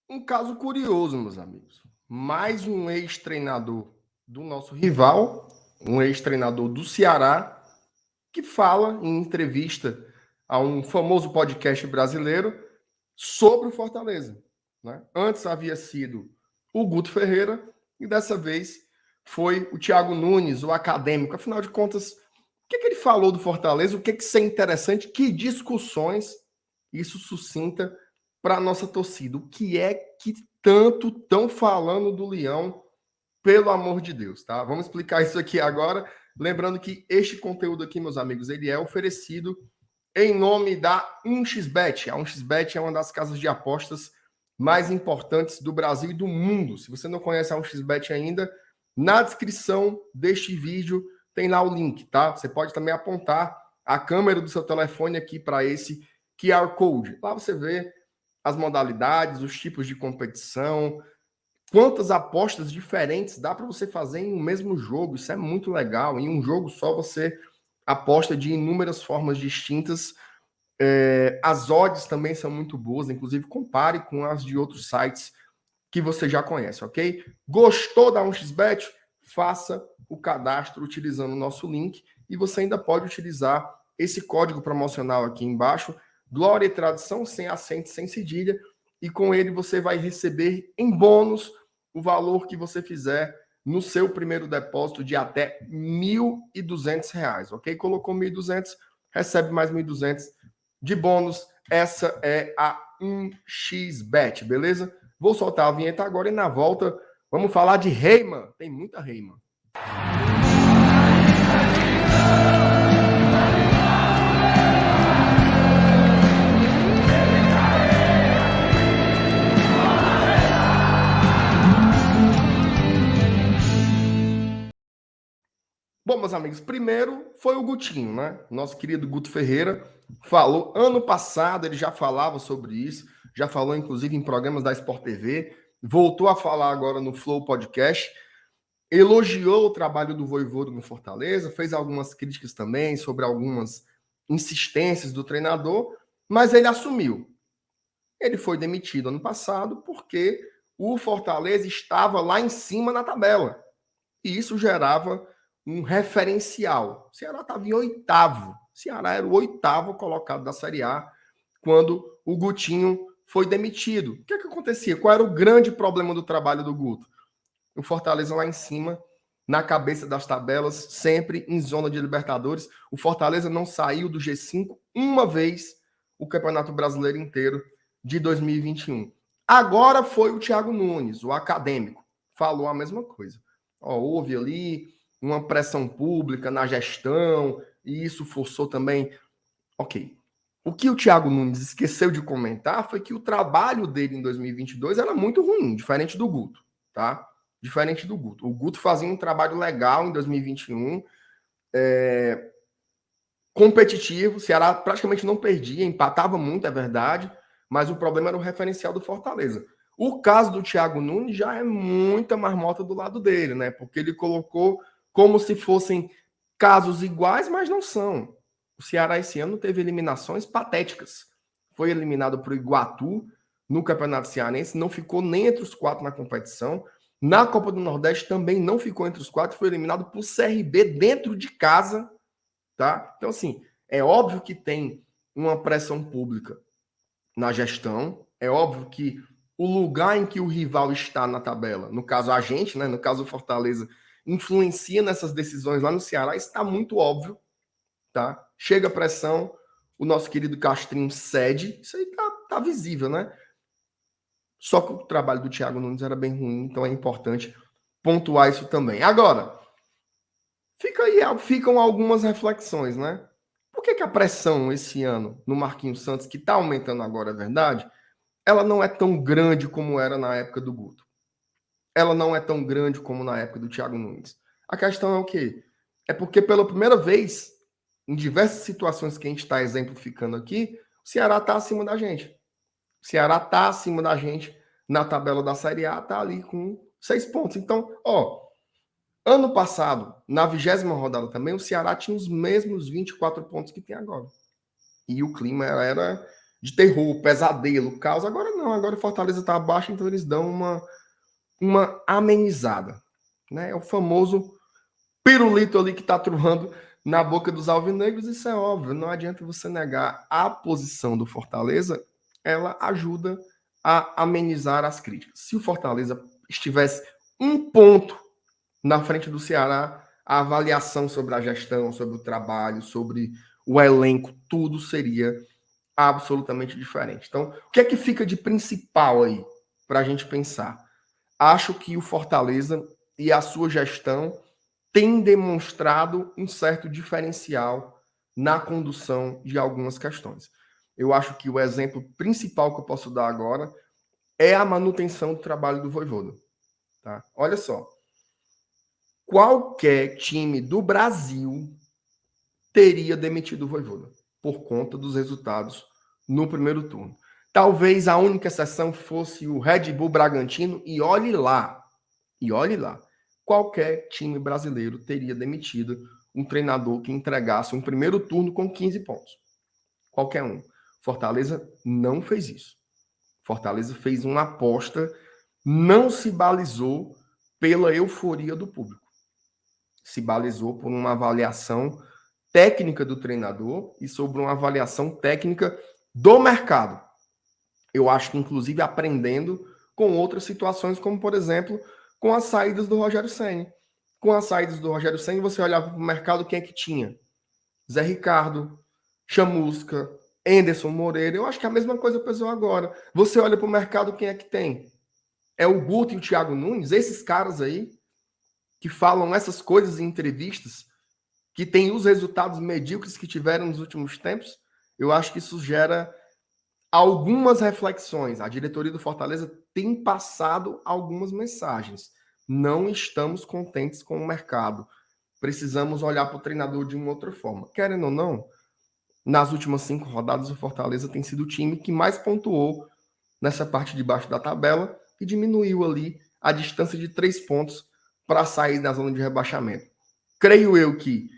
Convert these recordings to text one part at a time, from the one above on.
Um caso curioso, meus amigos. Mais um ex-treinador do nosso rival, um ex-treinador do Ceará, que fala em entrevista a um famoso podcast brasileiro sobre o Fortaleza. Né? Antes havia sido o Guto Ferreira e dessa vez foi o Thiago Nunes, o acadêmico. Afinal de contas, o que ele falou do Fortaleza? O que isso é interessante? Que discussões isso suscita para a nossa torcida? O que é que tanto estão falando do Leão, pelo amor de Deus, tá? Vamos explicar isso aqui agora. Lembrando que este conteúdo aqui, meus amigos, ele é oferecido em nome da 1xBet. A 1xBet é uma das casas de apostas mais importantes do Brasil e do mundo. Se você não conhece a 1xBet ainda, na descrição deste vídeo tem lá o link, tá? Você pode também apontar a câmera do seu telefone aqui para esse QR Code. Lá você vê as modalidades, os tipos de competição, quantas apostas diferentes dá para você fazer em um mesmo jogo. Isso é muito legal. Em um jogo só você aposta de inúmeras formas distintas. As odds também são muito boas, inclusive compare com as de outros sites que você já conhece, ok? Gostou da 1xBet? Faça o cadastro utilizando o nosso link e você ainda pode utilizar esse código promocional aqui embaixo, Glória e Tradição, sem acento, sem cedilha, e com ele você vai receber em bônus o valor que você fizer no seu primeiro depósito de até R$ 1.200, ok? Colocou 1.200, recebe mais 1.200 de bônus. Essa é a 1xBet, beleza? Vou soltar a vinheta agora e na volta vamos falar de Reiman. Tem muita Reiman. Bom, meus amigos, primeiro foi o Gutinho, né? Nosso querido Guto Ferreira falou ano passado, ele já falava sobre isso, já falou inclusive em programas da Sport TV, voltou a falar agora no Flow Podcast, elogiou o trabalho do Vojvoda no Fortaleza, fez algumas críticas também sobre algumas insistências do treinador, mas ele assumiu. Ele foi demitido ano passado porque o Fortaleza estava lá em cima na tabela. E isso gerava um referencial. O Ceará estava em oitavo. O Ceará era o oitavo colocado da Série A quando o Gutinho foi demitido. O que acontecia? Qual era o grande problema do trabalho do Guto? O Fortaleza lá em cima, na cabeça das tabelas, sempre em zona de Libertadores. O Fortaleza não saiu do G5 uma vez o Campeonato Brasileiro inteiro de 2021. Agora foi o Thiago Nunes, o acadêmico, falou a mesma coisa. Houve ali uma pressão pública na gestão, e isso forçou também. Ok. O que o Thiago Nunes esqueceu de comentar foi que o trabalho dele em 2022 era muito ruim, diferente do Guto, tá? Diferente do Guto. O Guto fazia um trabalho legal em 2021, competitivo, o Ceará praticamente não perdia, empatava muito, é verdade, mas o problema era o referencial do Fortaleza. O caso do Thiago Nunes já é muita marmota do lado dele, né? Porque ele colocou como se fossem casos iguais, mas não são. O Ceará esse ano teve eliminações patéticas. Foi eliminado para o Iguatu no Campeonato Cearense, não ficou nem entre os quatro na competição. Na Copa do Nordeste também não ficou entre os quatro, foi eliminado por CRB dentro de casa, tá? Então, assim, é óbvio que tem uma pressão pública na gestão, é óbvio que o lugar em que o rival está na tabela, no caso a gente, né, no caso o Fortaleza, influencia nessas decisões lá no Ceará, está muito óbvio, tá? Chega a pressão, o nosso querido Castrinho cede, isso aí tá visível, né? Só que o trabalho do Thiago Nunes era bem ruim, então é importante pontuar isso também. Agora, ficam algumas reflexões, né? Por que a pressão esse ano no Marquinhos Santos, que está aumentando agora, é verdade, ela não é tão grande como era na época do Guto? Ela não é tão grande como na época do Thiago Nunes. A questão é o quê? É porque pela primeira vez, em diversas situações que a gente está exemplificando aqui, o Ceará está acima da gente. O Ceará está acima da gente na tabela da Série A, está ali com 6 pontos. Então, ano passado, na 20ª rodada também, o Ceará tinha os mesmos 24 pontos que tem agora. E o clima era de terror, pesadelo, caos. Agora não, agora o Fortaleza está abaixo, então eles dão uma amenizada. Né? É o famoso pirulito ali que está trurrando na boca dos alvinegros. Isso é óbvio, não adianta você negar. A posição do Fortaleza, ela ajuda a amenizar as críticas. Se o Fortaleza estivesse um ponto na frente do Ceará, a avaliação sobre a gestão, sobre o trabalho, sobre o elenco, tudo seria absolutamente diferente. Então, o que é que fica de principal aí para a gente pensar? Acho que o Fortaleza e a sua gestão têm demonstrado um certo diferencial na condução de algumas questões. Eu acho que o exemplo principal que eu posso dar agora é a manutenção do trabalho do Vojvoda. Tá? Olha só, qualquer time do Brasil teria demitido o Vojvoda por conta dos resultados no primeiro turno. Talvez a única exceção fosse o Red Bull Bragantino, e olhe lá, qualquer time brasileiro teria demitido um treinador que entregasse um primeiro turno com 15 pontos. Qualquer um. Fortaleza não fez isso. Fortaleza fez uma aposta, não se balizou pela euforia do público. Se balizou por uma avaliação técnica do treinador e sobre uma avaliação técnica do mercado. Eu acho que, inclusive, aprendendo com outras situações, como, por exemplo, com as saídas do Rogério Ceni. Com as saídas do Rogério Ceni, você olhava para o mercado, quem é que tinha? Zé Ricardo, Chamusca, Anderson Moreira. Eu acho que a mesma coisa pesou agora. Você olha para o mercado, quem é que tem? É o Guto e o Thiago Nunes, esses caras aí, que falam essas coisas em entrevistas, que têm os resultados medíocres que tiveram nos últimos tempos. Eu acho que isso gera algumas reflexões. A diretoria do Fortaleza tem passado algumas mensagens. Não estamos contentes com o mercado. Precisamos olhar para o treinador de uma outra forma. Querendo ou não, nas últimas 5 rodadas, o Fortaleza tem sido o time que mais pontuou nessa parte de baixo da tabela e diminuiu ali a distância de 3 pontos para sair da zona de rebaixamento. Creio eu que,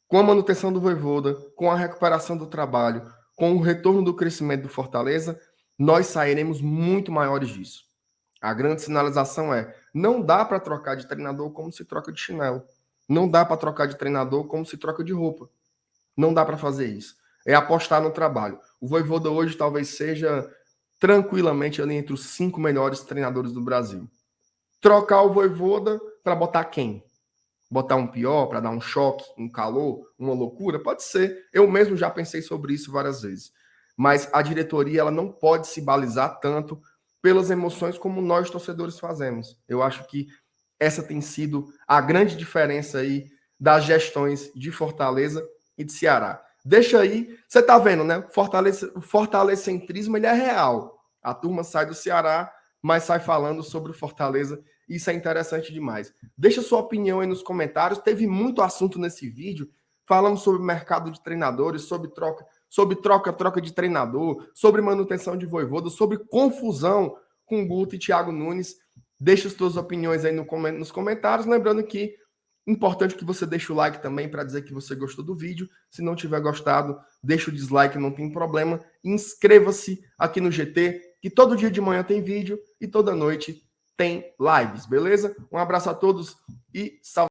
com a manutenção do Vojvoda, com a recuperação do trabalho, com o retorno do crescimento do Fortaleza, nós sairemos muito maiores disso. A grande sinalização é: não dá para trocar de treinador como se troca de chinelo. Não dá para trocar de treinador como se troca de roupa. Não dá para fazer isso. É apostar no trabalho. O Vojvoda hoje talvez seja tranquilamente ali entre os 5 melhores treinadores do Brasil. Trocar o Vojvoda para botar quem? Botar um pior para dar um choque, um calor, uma loucura? Pode ser. Eu mesmo já pensei sobre isso várias vezes. Mas a diretoria ela não pode se balizar tanto pelas emoções como nós torcedores fazemos. Eu acho que essa tem sido a grande diferença aí das gestões de Fortaleza e de Ceará. Deixa aí, você tá vendo, né? O fortalecentrismo ele é real. A turma sai do Ceará, mas sai falando sobre o Fortaleza. Isso é interessante demais. Deixa sua opinião aí nos comentários. Teve muito assunto nesse vídeo. Falamos sobre mercado de treinadores, sobre troca de treinador, sobre manutenção de Vojvoda, sobre confusão com Guto e Thiago Nunes. Deixa as suas opiniões aí nos comentários. Lembrando que é importante que você deixe o like também para dizer que você gostou do vídeo. Se não tiver gostado, deixa o dislike, não tem problema. Inscreva-se aqui no GT, que todo dia de manhã tem vídeo e toda noite tem lives, beleza? Um abraço a todos e salve.